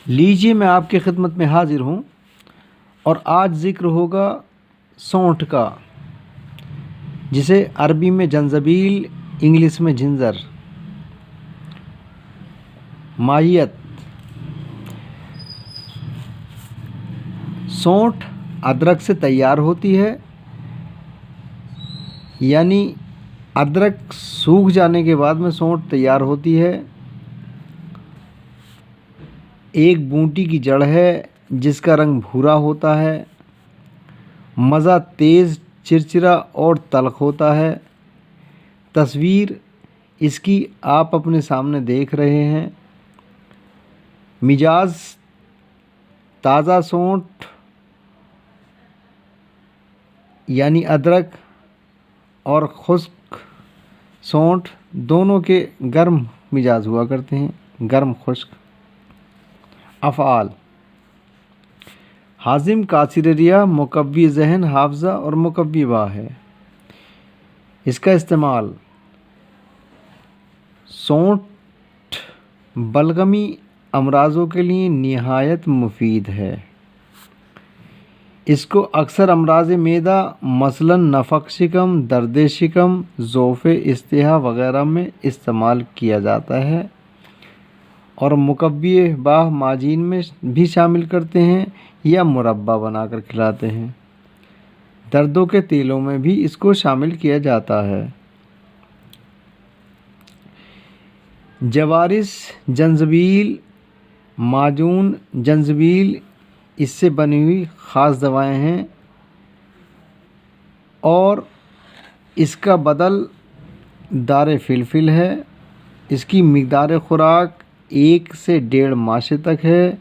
लीजिए मैं आपकी खिदमत में हाजिर हूँ और आज ज़िक्र होगा सौंठ का, जिसे अरबी में जंजबील, इंग्लिश में जिंजर। माहियत: सौंठ अदरक से तैयार होती है, यानी अदरक सूख जाने के बाद में सौंठ तैयार होती है। एक बूटी की जड़ है जिसका रंग भूरा होता है। मज़ा तेज़, चिरचिरा और तल्ख होता है। तस्वीर इसकी आप अपने सामने देख रहे हैं। मिजाज: ताज़ा सौंठ यानी अदरक और खुश्क सौंठ दोनों के गर्म मिजाज हुआ करते हैं, गर्म खुश्क। अफ़आल: हाजिम, कासिरिया, मुकव्वी ज़हन, हाफ़ज़ा और मुकव्वी बाह है। इसका इस्तेमाल: सौंठ बलगमी अमराज़ों के लिए निहायत मुफीद है। इसको अक्सर अमराज़ मेदा मसलन नफ़क़ शिकम, दर्द शिकम, ज़ोफ़े इस्तिहा वग़ैरह में इस्तेमाल किया जाता है और मुकव्वी बाह माजीन में भी शामिल करते हैं या मुरब्बा बनाकर खिलाते हैं। दर्दों के तेलों में भी इसको शामिल किया जाता है। जवारिस जंजबील, माजून जंजबील इससे बनी हुई ख़ास दवाएं हैं और इसका बदल दार फिलफिल है। इसकी मिक़दार खुराक 1 से 1.5 माशे तक है।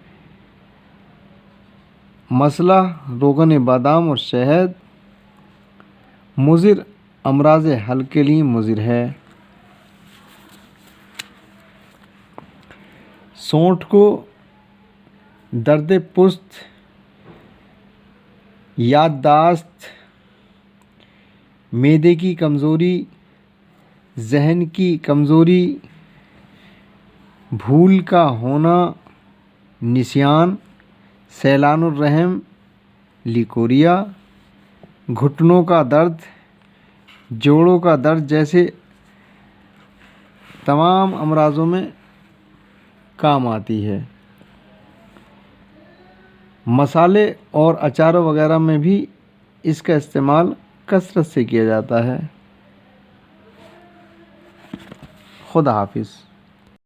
मसला रोगन बादाम और शहद। मुज़िर अमराज़ हल के लिए मुज़िर है। सौंठ को दर्द पुस्त, याददाश्त, मैदे की कमज़ोरी, जहन की कमज़ोरी, भूल का होना, निसियान, सैलानुर रहम, लिकोरिया, घुटनों का दर्द, जोड़ों का दर्द जैसे तमाम अमराज़ों में काम आती है। मसाले और अचारों वगैरह में भी इसका इस्तेमाल कसरत से किया जाता है। खुदा हाफिज़।